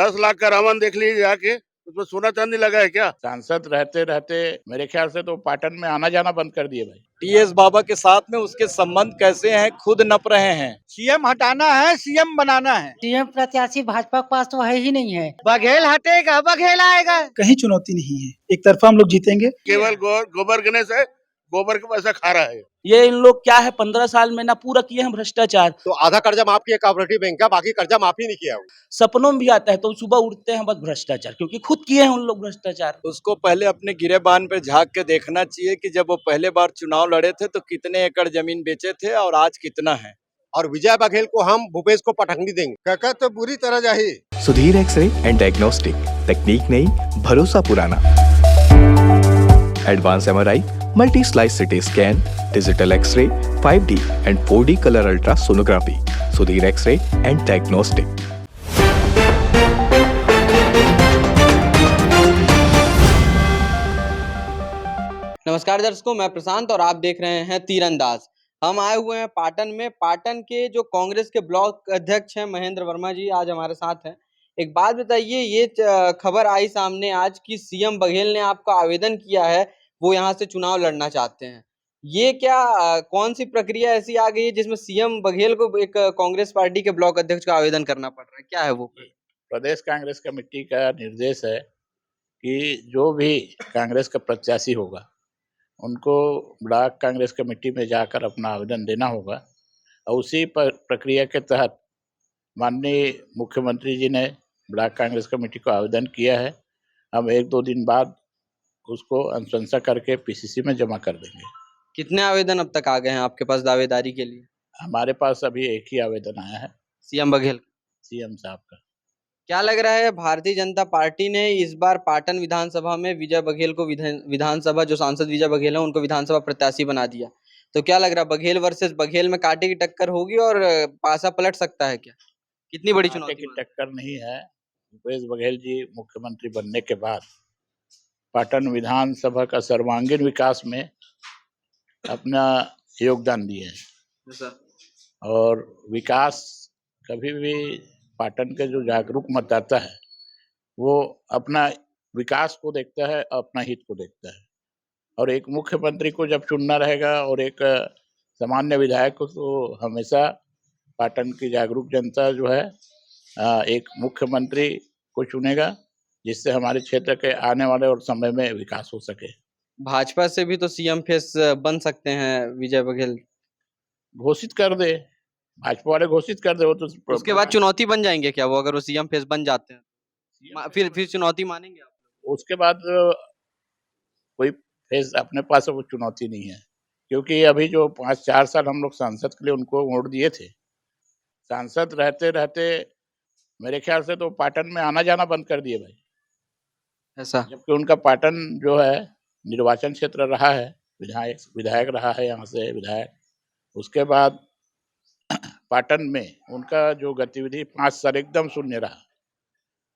10 लाख का रावण देख लीजिए जाके, उसमें सोना चांदी लगा है क्या? सांसद रहते रहते मेरे ख्याल से तो पाटन में आना जाना बंद कर दिए भाई। टीएस बाबा के साथ में उसके संबंध कैसे हैं, खुद नप रहे हैं। सीएम हटाना है, सीएम बनाना है। सीएम प्रत्याशी भाजपा के पास तो है ही नहीं है। बघेल हटेगा, बघेल आएगा। कहीं चुनौती नहीं है, एक तरफा हम लोग जीतेंगे। केवल गोबर गणेश है, गोबर का पैसा खा रहा है। ये इन लोग क्या है 15 साल में ना पूरा किए हैं भ्रष्टाचार। तो आधा कर्जा माफ किया कोऑपरेटिव बैंक का, बाकी कर्जा माफी नहीं किया। सपनों में भी आता है तो सुबह उठते हैं बस भ्रष्टाचार, क्योंकि खुद किए हैं उन लोग भ्रष्टाचार। उसको पहले अपने गिरेबान पे झांक के देखना चाहिए कि जब वो पहले बार चुनाव लड़े थे तो कितने एकड़ जमीन बेचे थे और आज कितना है। और विजय बघेल को हम भूपेश को पटखनी देंगे। काका तो बुरी तरह जाही। सुधीर एक्सरे एंड डायग्नोस्टिक, तकनीक नई, भरोसा पुराना। Advance MRI, multi slice CT scan, digital X ray, 5D and 4D colour ultra sonography. Sudhir X ray and diagnostic. नमस्कार दर्शकों, मैं प्रशांत और आप देख रहे हैं तीरंदाज। हम आए हुए हैं पाटन में। पाटन के जो कांग्रेस के ब्लॉक अध्यक्ष हैं महेंद्र वर्मा जी आज हमारे साथ हैं। एक बात बताइए, ये खबर आई सामने आज कि सीएम बघेल ने आपका आवेदन किया है, वो यहाँ से चुनाव लड़ना चाहते हैं। ये क्या कौन सी प्रक्रिया ऐसी आ गई है जिसमें सीएम बघेल को एक कांग्रेस पार्टी के ब्लॉक अध्यक्ष का आवेदन करना पड़ रहा है? क्या है वो? प्रदेश कांग्रेस कमेटी का निर्देश है कि जो भी कांग्रेस का प्रत्याशी होगा उनको ब्लॉक कांग्रेस कमेटी में जाकर अपना आवेदन देना होगा। और उसी प्रक्रिया के तहत माननीय मुख्यमंत्री जी ने ब्लॉक कांग्रेस कमेटी को आवेदन किया है। हम 1-2 दिन बाद उसको अनुशंसा करके पीसीसी में जमा कर देंगे। कितने आवेदन अब तक आ गए हैं आपके पास दावेदारी के लिए? हमारे पास अभी एक ही आवेदन आया है, सीएम बघेल, सीएम साहब का। क्या लग रहा है, भारतीय जनता पार्टी ने इस बार पाटन विधानसभा में विजय बघेल को विधानसभा जो सांसद विजय बघेल है उनको विधानसभा प्रत्याशी बना दिया, तो क्या लग रहा है बघेल वर्सेस बघेल में कांटे की टक्कर होगी और पासा पलट सकता है क्या? कितनी बड़ी चुनौती की टक्कर नहीं है। भूपेश बघेल जी मुख्यमंत्री बनने के बाद पाटन विधानसभा का सर्वांगीण विकास में अपना योगदान दिए हैं। और विकास कभी भी पाटन के जो जागरूक मतदाता है वो अपना विकास को देखता है, अपना हित को देखता है। और एक मुख्यमंत्री को जब चुनना रहेगा और एक सामान्य विधायक को, तो हमेशा पाटन की जागरूक जनता जो है एक मुख्यमंत्री को चुनेगा जिससे हमारे क्षेत्र के आने वाले और समय में विकास हो सके। भाजपा से भी तो सीएम फेस बन सकते हैं विजय बघेल, घोषित कर दे, भाजपा वाले घोषित कर दे वो तो। उसके बाद चुनौती बन जाएंगे क्या वो, अगर वो सीएम फेस बन जाते हैं फिर चुनौती मानेंगे आप? उसके बाद कोई फेस अपने पास वो चुनौती नहीं है, क्योंकि अभी जो 5-4 साल हम लोग सांसद के लिए उनको वोट दिए थे, सांसद रहते रहते मेरे ख्याल से तो पाटन में आना जाना बंद कर दिए भाई। ऐसा? जबकि उनका पाटन जो है निर्वाचन क्षेत्र रहा है, विधायक रहा है यहाँ से विधायक। उसके बाद पाटन में उनका जो गतिविधि 5 साल एकदम शून्य रहा।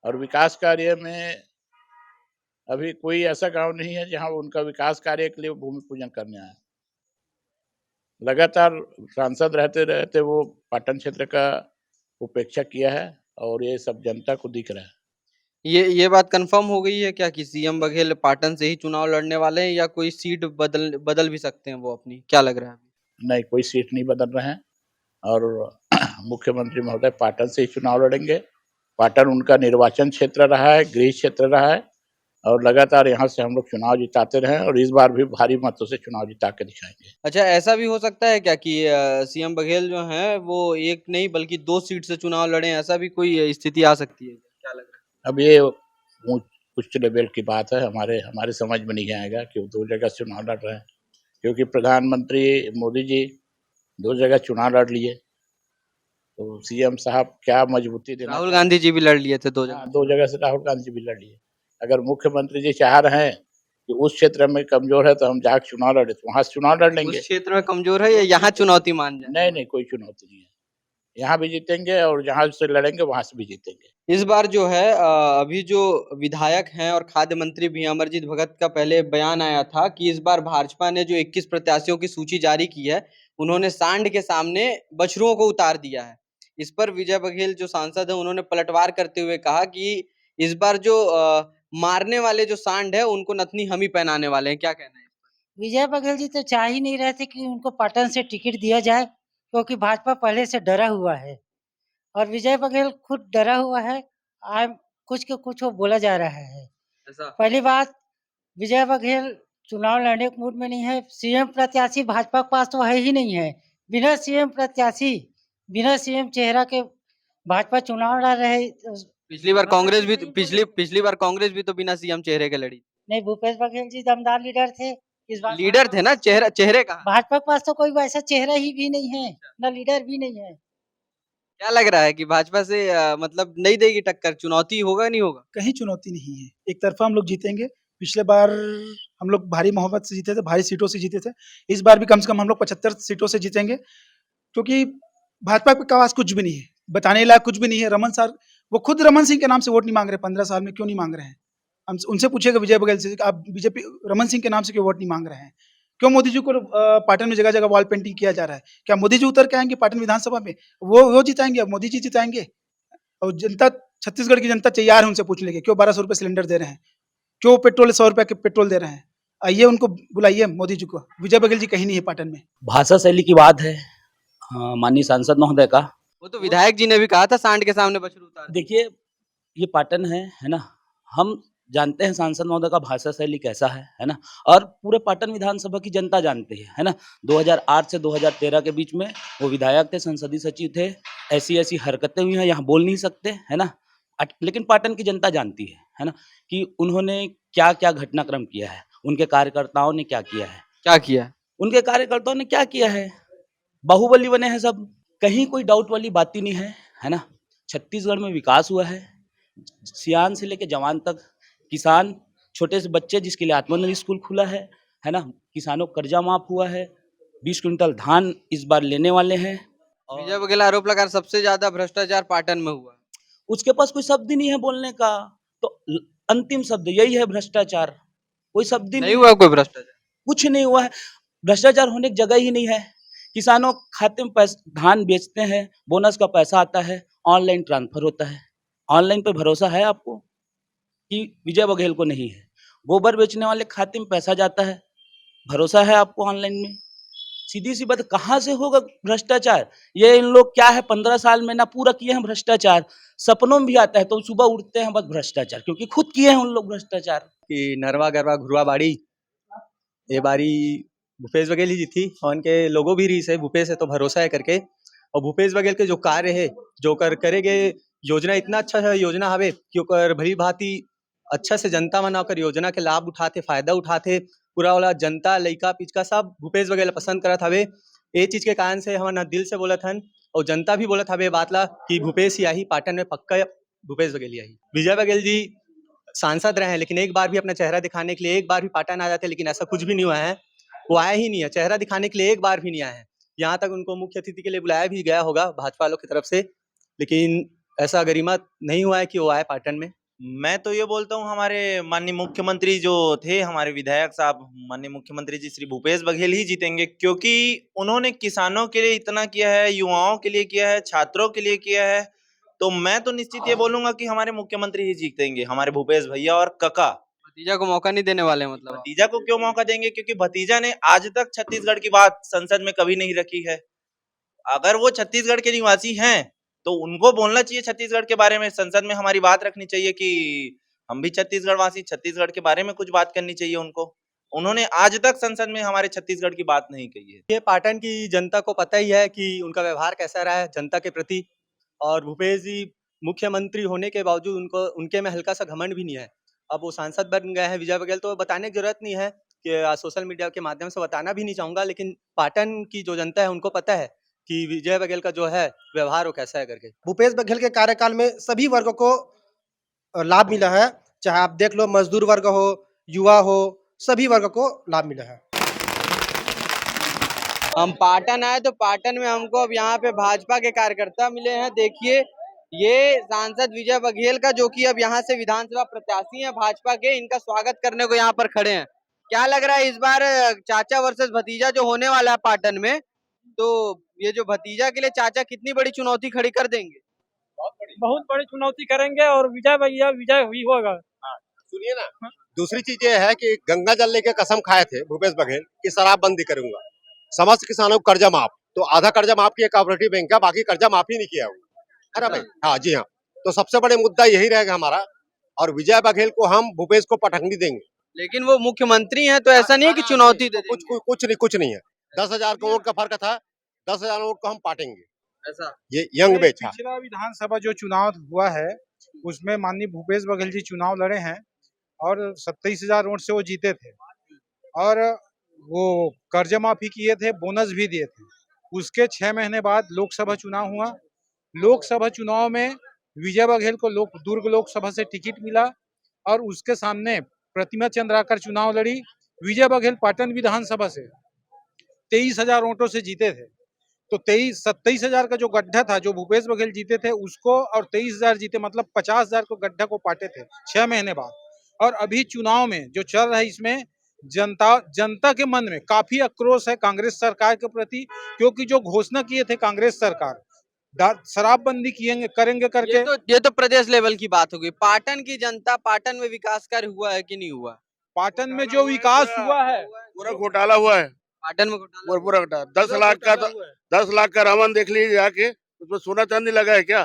और विकास कार्य में अभी कोई ऐसा गांव नहीं है जहां उनका विकास कार्य के लिए भूमि पूजन करने आया। लगातार सांसद रहते रहते वो पाटन क्षेत्र का उपेक्षा किया है और ये सब जनता को दिख रहा है। ये बात कंफर्म हो गई है क्या कि सीएम बघेल पाटन से ही चुनाव लड़ने वाले हैं, या कोई सीट बदल भी सकते हैं वो अपनी? क्या लग रहा है? नहीं, कोई सीट नहीं बदल रहे हैं और मुख्यमंत्री महोदय पाटन से ही चुनाव लड़ेंगे। पाटन उनका निर्वाचन क्षेत्र रहा है, गृह क्षेत्र रहा है और लगातार यहाँ से हम लोग चुनाव जिताते रहे और इस बार भी भारी मतों से चुनाव जिता के दिखाएंगे। अच्छा, ऐसा भी हो सकता है क्या कि सीएम बघेल जो है वो एक नहीं बल्कि 2 सीट से चुनाव लड़े, ऐसा भी कोई स्थिति आ सकती है? क्या लग रहा है? अब ये उच्च लेवल की बात है, हमारे समझ में नहीं आएगा कि वो 2 जगह चुनाव लड़ रहे हैं, क्योंकि प्रधानमंत्री मोदी जी 2 जगह चुनाव लड़ लिए, तो सीएम साहब क्या मजबूती देना। राहुल गांधी जी भी लड़ लिए थे 2 जगह। 2 जगह से राहुल गांधी जी भी लड़ लिए। अगर मुख्यमंत्री जी चाह रहे हैं कि उस क्षेत्र में कमजोर है तो हम जाकर चुनाव लड़े, तो वहां से चुनाव लड़ लेंगे। उस क्षेत्र में कमजोर है या यहाँ चुनौती मान जाए? नहीं, कोई चुनौती नहीं है, यहाँ भी जीतेंगे और जहाँ से लड़ेंगे वहां से भी जीतेंगे। इस बार जो है अभी जो विधायक हैं और खाद्य मंत्री भी अमरजीत भगत का पहले बयान आया था कि इस बार भाजपा ने जो 21 प्रत्याशियों की सूची जारी की है, उन्होंने सांड के सामने बछरुओं को उतार दिया है। इस पर विजय बघेल जो सांसद है उन्होंने पलटवार करते हुए कहा कि इस बार जो मारने वाले जो सांड है उनको नथनी हम ही पहनाने वाले हैं। क्या कहना है? विजय बघेल जी तो चाह ही नहीं रहे थे कि उनको पाटन से टिकट दिया जाए, क्योंकि भाजपा पहले से डरा हुआ है और विजय बघेल खुद डरा हुआ है। आज कुछ के कुछ वो बोला जा रहा है। ऐसा पहली बात, विजय बघेल चुनाव लड़ने के मूड में नहीं है। सीएम प्रत्याशी भाजपा के पास तो है ही नहीं है। बिना सीएम प्रत्याशी, बिना सीएम चेहरा के भाजपा चुनाव लड़ रहे। पिछली बार कांग्रेस भी तो बिना सीएम चेहरे के लड़ी। नहीं, भूपेश बघेल जी दमदार लीडर थे। इस बार लीडर थे ना, चेहरे कहाँ? भाजपा के पास तो कोई वैसा चेहरा ही भी नहीं है, ना लीडर भी नहीं है। क्या लग रहा है कि भाजपा से मतलब नहीं देगी टक्कर, चुनौती होगा नहीं होगा? कहीं चुनौती नहीं है, एक तरफा हम लोग जीतेंगे। पिछले बार हम लोग भारी मोहब्बत से जीते थे, भारी सीटों से जीते थे। इस बार भी कम से कम हम लोग 75 सीटों से जीतेंगे, क्योंकि भाजपा के पास कुछ भी नहीं है, बताने लायक कुछ भी नहीं है। रमन सर, वो खुद रमन सिंह के नाम से वोट नहीं मांग रहे। 15 साल में क्यों नहीं मांग रहे हैं? हम उनसे पूछेगा विजय बघेल से, आप बीजेपी रमन सिंह के नाम से क्यों वोट नहीं मांग रहे हैं? क्यों मोदी जी को पाटन में जगह जगह वॉल पेंटिंग किया जा रहा है? क्या मोदी जी उतर के आएंगे पाटन विधानसभा में? वो जिताएंगे? अब मोदी जी जिताएंगे? और जनता, छत्तीसगढ़ की जनता तैयार है, उनसे पूछ लेंगे क्यों 1200 रुपये सिलेंडर दे रहे हैं, क्यों पेट्रोल 100 रुपये के पेट्रोल दे रहे हैं। आइए उनको बुलाइए, मोदी जी को। विजय बघेल जी कहीं नहीं है पाटन में। भाषा शैली की बात है माननीय सांसद महोदय का। वो तो विधायक जी ने भी कहा था सांड के सामने बछरू उतार। देखिए, ये पाटन है ना, हम जानते हैं सांसद महोदय का भाषा शैली कैसा है ना, और पूरे पाटन विधानसभा की जनता जानती है ना। 2008 से 2013 के बीच में वो विधायक थे, संसदीय सचिव थे। ऐसी हरकतें हुई हैं, यहाँ बोल नहीं सकते है ना, लेकिन पाटन की जनता जानती है ना, कि उन्होंने क्या क्या घटनाक्रम किया है, उनके कार्यकर्ताओं ने क्या किया है। क्या किया? उनके कार्यकर्ताओं ने क्या किया है? बाहुबली बने हैं सब, कहीं कोई डाउट वाली बात ही नहीं है ना। छत्तीसगढ़ में विकास हुआ है, सियान से लेके जवान तक, किसान, छोटे से बच्चे जिसके लिए आत्मनिर्भर स्कूल खुला है ना, किसानों को कर्जा माफ हुआ है, 20 क्विंटल धान इस बार लेने वाले हैं। विजय बघेल आरोप लगा सबसे ज्यादा भ्रष्टाचार पाटन में हुआ। उसके पास कोई शब्द ही नहीं है बोलने का, तो अंतिम शब्द यही है, भ्रष्टाचार। कोई शब्द ही नहीं हुआ कोई भ्रष्टाचार, कुछ नहीं हुआ है। भ्रष्टाचार होने की जगह ही नहीं है। किसानों खाते में धान बेचते हैं, बोनस का पैसा आता है, ऑनलाइन ट्रांसफर होता है। ऑनलाइन पे भरोसा है आपको कि विजय बघेल को नहीं है? गोबर बेचने वाले खाते में पैसा जाता है, भरोसा है आपको ऑनलाइन में? सीधी सी बात, कहाँ से होगा भ्रष्टाचार? ये इन लोग क्या है, 15 साल में ना पूरा किए हैं भ्रष्टाचार। सपनों में भी आता है तो सुबह उठते हैं बस भ्रष्टाचार, क्योंकि खुद किए हैं उन लोग भ्रष्टाचार। कि नरवा गरवा घुरवा बाड़ी, ये बारी भूपेश बघेल ही जीती और उनके लोगों भी रीस है, भूपेश है तो भरोसा है करके। और भूपेश बघेल के जो कार्य है, जो करेगे, योजना इतना अच्छा योजना हवे कि ओकर भली भांति अच्छा से जनता मन ओकर योजना के लाभ उठाते, फायदा उठाते। पूरा वाला जनता, लइका पिचका सब भूपेश बघेल पसंद करत हवे। ये चीज के कारण से हम दिल से बोलत हन, और जनता भी बोलत हवे बात ला कि भूपेश ही आई पाटन में, पक्का भूपेश बघेल ही आई। विजय बघेल जी सांसद रहे हैं, लेकिन एक बार भी अपना चेहरा दिखाने के लिए एक बार भी पाटन आ जाते, लेकिन ऐसा कुछ भी नहीं हुआ है। वो आया ही नहीं है, चेहरा दिखाने के लिए एक बार भी नहीं आया है। यहाँ तक उनको मुख्य अतिथि के लिए बुलाया भी गया होगा भाजपा वालों की तरफ से, लेकिन ऐसा गरिमा नहीं हुआ है कि वो आए पाटन में। मैं तो ये बोलता हूँ, हमारे माननीय मुख्यमंत्री जो थे, हमारे विधायक साहब, माननीय मुख्यमंत्री जी श्री भूपेश बघेल ही जीतेंगे, क्योंकि उन्होंने किसानों के लिए इतना किया है, युवाओं के लिए किया है, छात्रों के लिए किया है। तो मैं तो निश्चित ये बोलूंगा कि हमारे मुख्यमंत्री ही जीतेंगे, हमारे भूपेश भैया और काका। भतीजा को मौका नहीं देने वाले? मतलब भतीजा को क्यों मौका देंगे? क्योंकि भतीजा ने आज तक छत्तीसगढ़ की बात संसद में कभी नहीं रखी है। अगर वो छत्तीसगढ़ के निवासी हैं तो उनको बोलना चाहिए छत्तीसगढ़ के बारे में, संसद में हमारी बात रखनी चाहिए कि हम भी छत्तीसगढ़ वासी, छत्तीसगढ़ के बारे में कुछ बात करनी चाहिए उनको। उन्होंने आज तक संसद में हमारे छत्तीसगढ़ की बात नहीं कही है। ये पाटन की जनता को पता ही है कि उनका व्यवहार कैसा रहा है जनता के प्रति, और भूपेश जी मुख्यमंत्री होने के बावजूद उनके में हल्का सा घमंड भी नहीं है। अब वो सांसद बन गए हैं विजय बघेल, तो बताने की जरूरत नहीं है कि सोशल मीडिया के माध्यम से बताना भी नहीं चाहूंगा, लेकिन पाटन की जो जनता है उनको पता है कि विजय बघेल का जो है व्यवहार वो कैसा है करके। भूपेश बघेल के कार्यकाल में सभी वर्गों को लाभ मिला है, चाहे आप देख लो मजदूर वर्ग हो, युवा हो, सभी वर्ग को लाभ मिला है। हम पाटन आए तो पाटन में हमको अब यहाँ पे भाजपा के कार्यकर्ता मिले हैं। देखिए, ये सांसद विजय बघेल का, जो कि अब यहाँ से विधानसभा प्रत्याशी हैं भाजपा के, इनका स्वागत करने को यहाँ पर खड़े हैं। क्या लग रहा है इस बार चाचा वर्सेस भतीजा जो होने वाला है पाटन में, तो ये जो भतीजा के लिए चाचा कितनी बड़ी चुनौती खड़ी कर देंगे? बहुत बड़ी चुनौती करेंगे और विजय भैया विजय हुई होगा। सुनिए ना, दूसरी चीज ये है कि गंगा जल लेके कसम खाए थे भूपेश बघेल कि शराबबंदी करूंगा, समस्त किसानों को कर्जा माफ, तो आधा कर्जा माफ किया कोऑपरेटिव बैंक का, बाकी कर्जा माफ ही नहीं किया हुआ। अरे भाई, हाँ जी हाँ, तो सबसे बड़े मुद्दा यही रहेगा हमारा, और विजय बघेल को हम भूपेश को पटखनी देंगे। लेकिन वो मुख्यमंत्री हैं तो ऐसा नहीं है कि चुनौती दे देंगे। कुछ नहीं है, 10,000 का वोट का फर्क था, 10,000 वोट को हम पाटेंगे। ऐसा ये यंग बेच है। पिछला विधानसभा जो चुनाव हुआ है उसमें माननीय भूपेश बघेल जी चुनाव लड़े हैं और 27,000 वोट से वो जीते थे और वो कर्ज माफी किए थे, बोनस भी दिए थे। उसके 6 महीने बाद लोकसभा चुनाव हुआ। लोकसभा चुनाव में विजय बघेल को दुर्ग लोकसभा से टिकट मिला और उसके सामने प्रतिमा चंद्राकर चुनाव लड़ी। विजय बघेल पाटन विधानसभा से 23,000 वोटों से जीते थे। तो 27,000 का जो गड्ढा था, जो भूपेश बघेल जीते थे उसको, और 23,000 जीते, मतलब 50,000 को गड्ढा को पाटे थे 6 महीने बाद। और अभी चुनाव में जो चल रहा है इसमें जनता के मन में काफी आक्रोश है कांग्रेस सरकार के प्रति, क्योंकि जो घोषणा किए थे कांग्रेस सरकार शराबबंदी करेंगे करके। ये तो प्रदेश लेवल की बात हो गई। पाटन की जनता, पाटन में विकास कार्य हुआ है कि नहीं हुआ? पाटन में जो विकास हुआ है पूरा घोटाला हुआ है, पाटन में घोटाला पूरा घोटाला। 10 लाख का रावण देख लीजिए जाके, उसमें सोना चांदी लगा है क्या?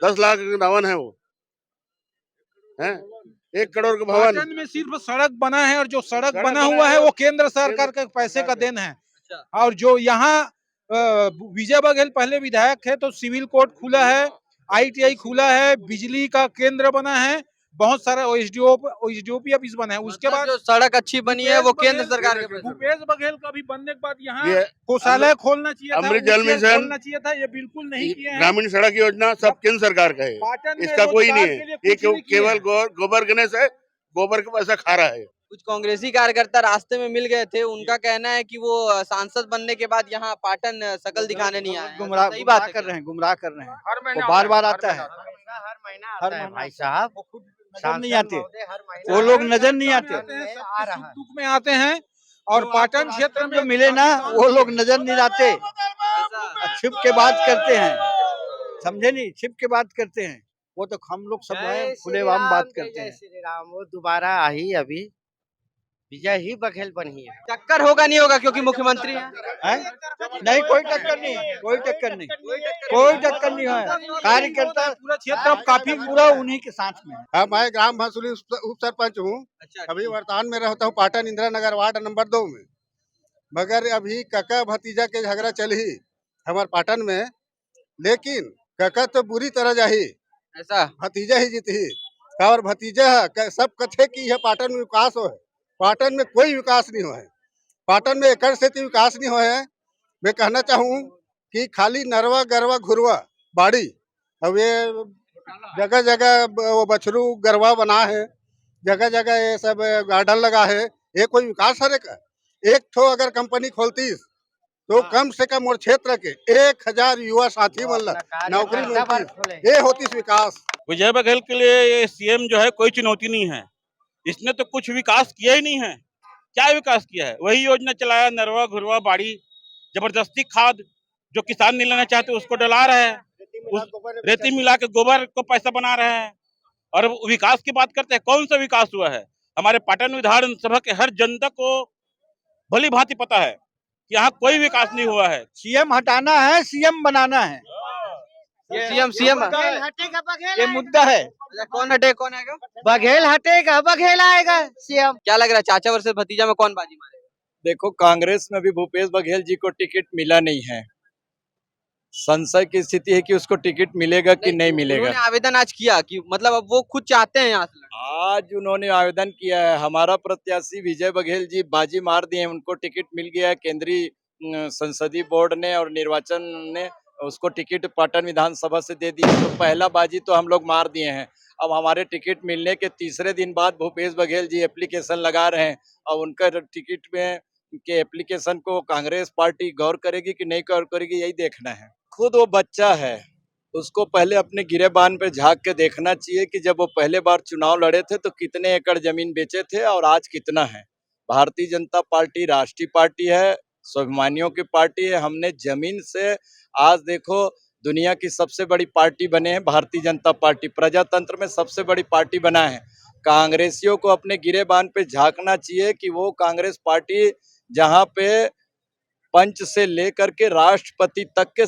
10 लाख का रावण है वो, है 1 करोड़ का भवन। पाटन में सिर्फ सड़क बना है और जो सड़क बना हुआ है वो केंद्र सरकार के पैसे का देन है। और जो यहाँ विजय बघेल पहले विधायक थे तो सिविल कोर्ट खुला है, ITI खुला है, बिजली का केंद्र बना है, बहुत सारा OSDOP ऑफिस बना है। उसके बाद जो सड़क अच्छी बनी है वो केंद्र सरकार के पैसे। भूपेश बघेल का भी बनने के बाद यहाँ कोषालय खोलना चाहिए था, अमृत जल मिशन खोलना चाहिए था, ये बिल्कुल नहीं किया है। ग्रामीण सड़क योजना सब केंद्र सरकार का है, पाटन में इसका कोई नहीं रोजगार के है। लिए ये कुछ नहीं किया केवल है। गोबर गणेश है, गोबर का पैसा खा रहा है। कुछ कांग्रेसी कार्यकर्ता रास्ते में मिल गए थे, उनका कहना है कि वो सांसद बनने के बाद यहाँ पाटन शकल दिखाने नहीं आए। सही बात है कर रहे हैं, गुमराह कर रहे हैं। वो बार बार आता है, हर महीना भाई साहब नजर नहीं आते, वो लोग नजर नहीं आते, सुख दुख में आते हैं। और पाटन क्षेत्र में जो मिले ना वो लोग नजर नहीं आते, छिप के बात करते हैं, समझे नहीं, छिप के बात करते हैं। वो तो हम लोग सब हैं, खुलेआम बात करते हैं। श्री राम, वो दोबारा आई, अभी विजय ही बघेल बनी है। टक्कर होगा नहीं होगा क्योंकि मुख्यमंत्री हैं? नहीं, कोई टक्कर नहीं, कोई टक्कर नहीं, कोई टक्कर नहीं है। कार्यकर्ता पूरा क्षेत्र अब काफी पूरा उन्हीं के साथ में है। मैं ग्राम भसुली उप सरपंच हूँ। अभी वर्तमान में रहता हूँ पाटन इंदिरा नगर वार्ड नंबर 2 में। मगर अभी काका भतीजा के झगड़ा चल ही हमारे पाटन में, लेकिन काका तो बुरी तरह जाही, ऐसा भतीजा ही जीत ही। और भतीजा सब कथे की है पाटन में विकास हो है, पाटन में कोई विकास नहीं हो है, पाटन में एकड़ से विकास नहीं हो है। मैं कहना चाहूँ कि खाली नरवा गरवा घुरवा बाड़ी, अब ये जगह जगह वो बछरू गरवा बना है, जगह जगह ये सब गार्डन लगा है, ये कोई विकास है का? एक ठो अगर कंपनी खोलती तो कम से कम और क्षेत्र के 1,000 युवा साथी नौकरी मिलती, ये होती विकास। विजय बघेल के लिए ये सीएम जो है कोई चुनौती नहीं है। इसने तो कुछ विकास किया ही नहीं है। क्या विकास किया है? वही योजना चलाया, नरवा घुरवा बाड़ी, जबरदस्ती खाद जो किसान नहीं लेना चाहते उसको डला रहे हैं, रेती मिला के गोबर को पैसा बना रहे हैं। और विकास की बात करते हैं, कौन सा विकास हुआ है? हमारे पाटन विधानसभा के हर जनता को भली भांति पता है कि यहाँ कोई विकास नहीं हुआ है। सीएम हटाना है, सीएम बनाना है, सीएम ये मुद्दा है। कौन हटे कौन आएगा? बघेल हटेगा, बघेल आएगा सीएम। क्या लग रहा है चाचा वर्सेस भतीजा में कौन बाजी मारेगा? देखो, कांग्रेस में भी भूपेश बघेल जी को टिकट मिला नहीं है। संशय की स्थिति है कि उसको टिकट मिलेगा कि नहीं मिलेगा। उन्होंने आवेदन आज किया कि मतलब अब वो खुद चाहते हैं यहाँ से लड़ना। आज उन्होंने आवेदन किया है। हमारा प्रत्याशी विजय बघेल जी बाजी मार दिए हैं, उनको टिकट मिल गया है। केंद्रीय संसदीय बोर्ड ने और निर्वाचन ने उसको टिकट पाटन विधानसभा से दे दी है। तो पहला बाजी तो हम लोग मार दिए हैं। अब हमारे टिकट मिलने के तीसरे दिन बाद भूपेश बघेल जी एप्लीकेशन लगा रहे हैं और उनका टिकट में के एप्लीकेशन को कांग्रेस पार्टी गौर करेगी कि नहीं गौर करेगी, यही देखना है। खुद वो बच्चा है, उसको पहले अपने गिरेबान पे झांक के देखना चाहिए कि जब वो पहले बार चुनाव लड़े थे तो कितने एकड़ जमीन बेचे थे और आज कितना है। भारतीय जनता पार्टी राष्ट्रीय पार्टी है, स्वाभिमानियों की पार्टी है। हमने जमीन से आज देखो दुनिया की सबसे बड़ी पार्टी बने हैं भारतीय जनता पार्टी, प्रजातंत्र में सबसे बड़ी पार्टी बना है। कांग्रेसियों को अपने गिरेबान पे झांकना चाहिए कि वो कांग्रेस पार्टी जहां पे पंच से लेकर के राष्ट्रपति तक के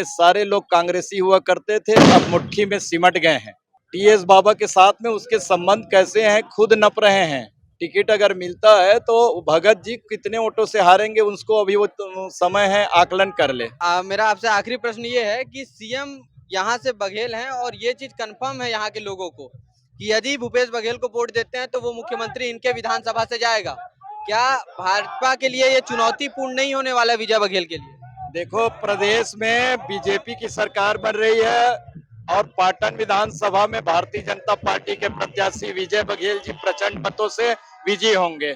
सारे लोग कांग्रेसी हुआ करते थे, अब मुट्ठी में सिमट गए हैं। टीएस बाबा के साथ में उसके संबंध कैसे हैं खुद नप रहे हैं। टिकट अगर मिलता है तो भगत जी कितने वोटों से हारेंगे उसको अभी वो समय है आकलन कर ले। मेरा आपसे आखिरी प्रश्न ये है कि सीएम यहाँ से बघेल हैं और ये चीज कंफर्म है यहाँ के लोगों को कि यदि भूपेश बघेल को वोट देते हैं तो वो मुख्यमंत्री इनके विधानसभा से जाएगा। क्या भाजपा के लिए ये चुनौतीपूर्ण नहीं होने वाला विजय बघेल के लिए? देखो प्रदेश में बीजेपी की सरकार बन रही है और पाटन विधानसभा में भारतीय जनता पार्टी के प्रत्याशी विजय बघेल जी प्रचंड मतों से विजयी होंगे।